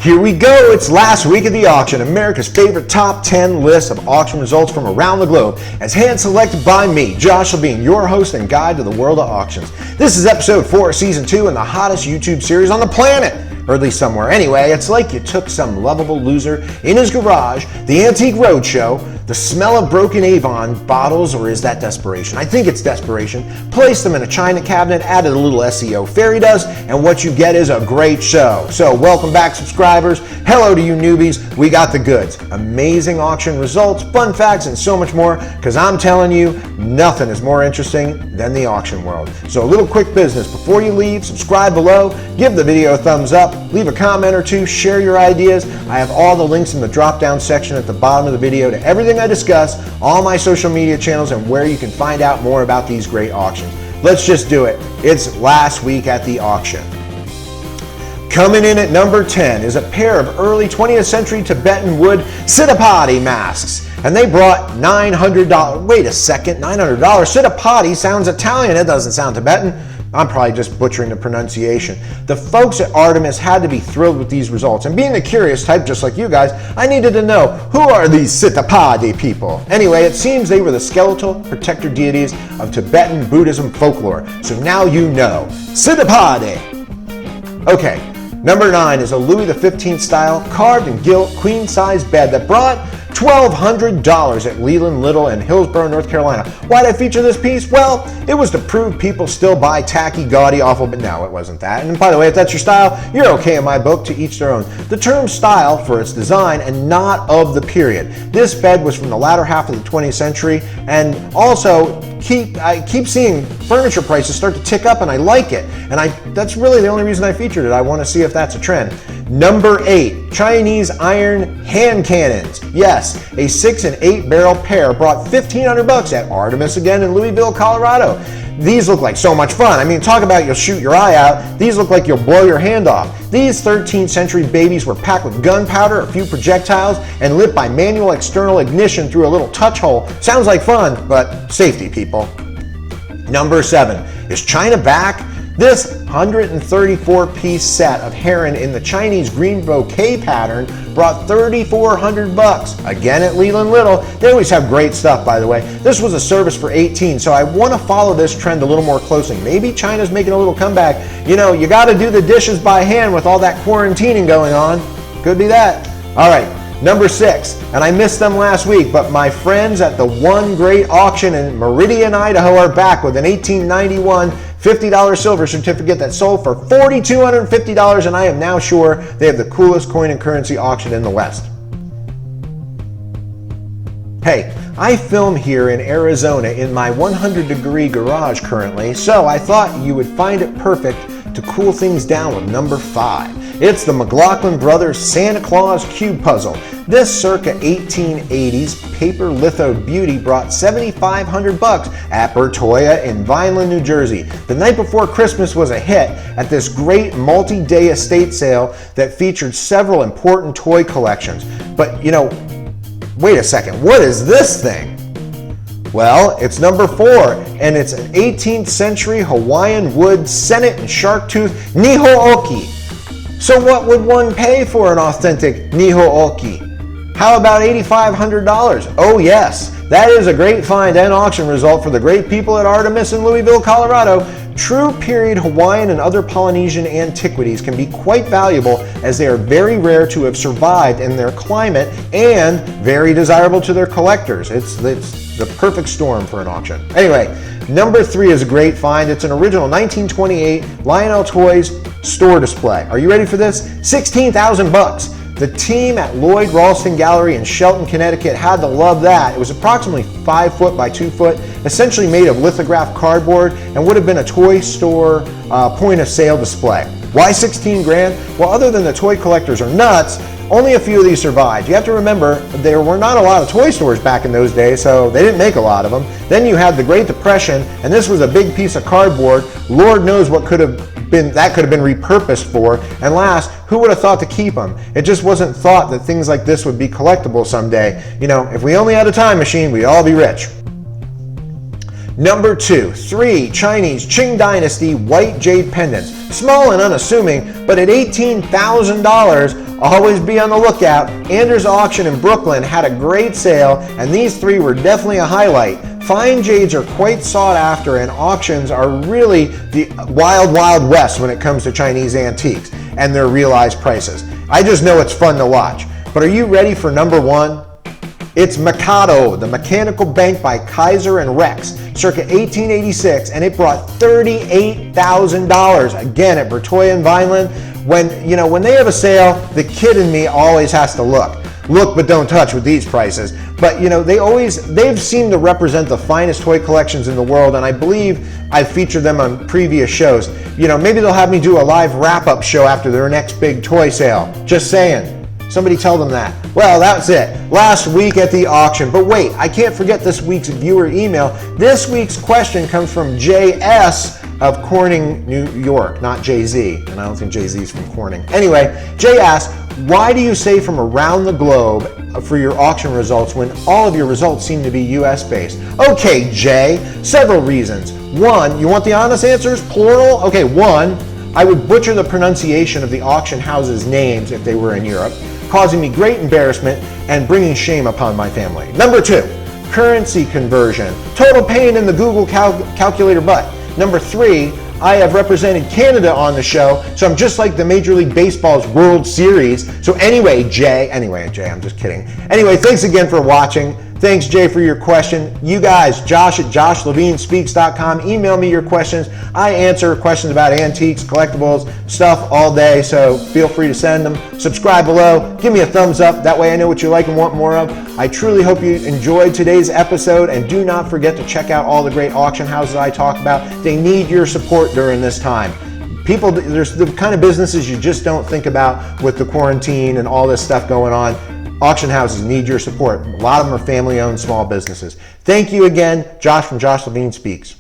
Here we go, it's last week of the auction, America's favorite top 10 list of auction results from around the globe, as hand-selected by me, Josh Levine, your host and guide to the world of auctions. This is episode 4 of season 2 and the hottest YouTube series on the planet, or at least somewhere. Anyway, it's like you took some lovable loser in his garage, the Antiques Roadshow, the smell of broken Avon bottles, or is that Desperation? I think it's Desperation. Placed them in a china cabinet, added a little SEO fairy dust, and what you get is a great show. So welcome back, subscribers. Hello to you newbies. We got the goods. Amazing auction results, fun facts, and so much more, because I'm telling you, nothing is more interesting than the auction world. So a little quick business. Before you leave, subscribe below, give the video a thumbs up, leave a comment or two, share your ideas. I have all the links in the drop-down section at the bottom of the video to everything I discuss, all my social media channels, and where you can find out more about these great auctions. Let's just do it. It's last week at the auction. Coming in at number 10 is a pair of early 20th century Tibetan wood Citipati masks. And they brought $900. Wait a second, $900? Citipati sounds Italian. It doesn't sound Tibetan. I'm probably just butchering the pronunciation. The folks at Artemis had to be thrilled with these results. And being the curious type, just like you guys, I needed to know, who are these Citipati people? Anyway, it seems they were the skeletal protector deities of Tibetan Buddhism folklore. So now you know. Citipati! Okay, number 9 is a Louis XV style carved and gilt queen-size bed that brought $1,200 at Leland, Little, and Hillsborough, North Carolina. Why'd I feature this piece? Well, it was to prove people still buy tacky, gaudy, awful, but no, it wasn't that. And by the way, if that's your style, you're okay in my book, to each their own. The term style for its design and not of the period. This bed was from the latter half of the 20th century, and also I keep seeing furniture prices start to tick up, and I like it. And that's really the only reason I featured it. I want to see if that's a trend. Number 8, Chinese iron hand cannons. Yes, a 6 and 8 barrel pair brought $1,500 at Artemis again in Louisville, Colorado. These look like so much fun. I mean, talk about you'll shoot your eye out. These look like you'll blow your hand off. These 13th century babies were packed with gunpowder, a few projectiles, and lit by manual external ignition through a little touch hole. Sounds like fun, but safety, people. Number 7, is China back? This 134-piece set of heron in the Chinese green bouquet pattern brought $3,400. Again at Leland Little. They always have great stuff, by the way. This was a service for $18, so I want to follow this trend a little more closely. Maybe China's making a little comeback. You know, you got to do the dishes by hand with all that quarantining going on. Could be that. All right. Number 6, and I missed them last week, but my friends at the One Great Auction in Meridian, Idaho are back with an 1891 $50 silver certificate that sold for $4,250, and I am now sure they have the coolest coin and currency auction in the West. Hey, I film here in Arizona in my 100-degree garage currently, so I thought you would find it perfect to cool things down with number 5. It's the McLaughlin Brothers Santa Claus Cube Puzzle. This circa 1880s paper litho beauty brought $7,500 at Bertoia in Vineland, New Jersey. The night before Christmas was a hit at this great multi-day estate sale that featured several important toy collections. But, you know, wait a second, what is this thing? Well, it's number 4, and it's an 18th century Hawaiian wood Senet and shark tooth Nihō-oki. So what would one pay for an authentic Nihō-oki? How about $8,500? Oh yes, that is a great find and auction result for the great people at Artemis in Louisville, Colorado. True period Hawaiian and other Polynesian antiquities can be quite valuable, as they are very rare to have survived in their climate and very desirable to their collectors. It's the perfect storm for an auction. Anyway, number 3 is a great find. It's an original 1928 Lionel Toys store display. Are you ready for this? $16,000. The team at Lloyd Ralston Gallery in Shelton, Connecticut had to love that. It was approximately 5 foot by 2 foot, essentially made of lithographed cardboard, and would have been a toy store point of sale display. Why 16 grand? Well, other than the toy collectors are nuts, only a few of these survived. You have to remember, there were not a lot of toy stores back in those days, so they didn't make a lot of them. Then you had the Great Depression, and this was a big piece of cardboard. Lord knows what could have been repurposed for. And last, who would have thought to keep them? It just wasn't thought that things like this would be collectible someday. You know, if we only had a time machine, we'd all be rich. Number 2, 3 Chinese Qing Dynasty white jade pendants. Small and unassuming, but at $18,000, always be on the lookout. Anders Auction in Brooklyn had a great sale, and these 3 were definitely a highlight. Fine jades are quite sought after, and auctions are really the wild, wild west when it comes to Chinese antiques and their realized prices. I just know it's fun to watch. But are you ready for number 1? It's Mikado, the mechanical bank by Kaiser and Rex, circa 1886, and it brought $38,000 again at Bertoya and Vineland. When they have a sale, the kid in me always has to look but don't touch with these prices. But they've seemed to represent the finest toy collections in the world, and I believe I've featured them on previous shows. Maybe they'll have me do a live wrap-up show after their next big toy sale. Just saying. Somebody tell them that. Well, that's it. Last week at the auction. But wait, I can't forget this week's viewer email. This week's question comes from J.S. of Corning, New York, not Jay-Z. And I don't think Jay-Z is from Corning. Anyway, Jay asks, why do you say from around the globe for your auction results when all of your results seem to be US based? Okay, Jay, several reasons. 1, you want the honest answers, plural? Okay, 1, I would butcher the pronunciation of the auction houses' names if they were in Europe, causing me great embarrassment and bringing shame upon my family. Number 2, currency conversion. Total pain in the Google calculator butt. Number 3, I have represented Canada on the show, so I'm just like the Major League Baseball's World Series. So anyway, Jay, I'm just kidding. Anyway, thanks again for watching. Thanks, Jay, for your question. You guys, Josh at joshlevinespeaks.com. Email me your questions. I answer questions about antiques, collectibles, stuff all day, so feel free to send them. Subscribe below. Give me a thumbs up. That way I know what you like and want more of. I truly hope you enjoyed today's episode, and do not forget to check out all the great auction houses I talk about. They need your support during this time. There's the kind of businesses you just don't think about with the quarantine and all this stuff going on. Auction houses need your support. A lot of them are family-owned small businesses. Thank you again. Josh from Josh Levine Speaks.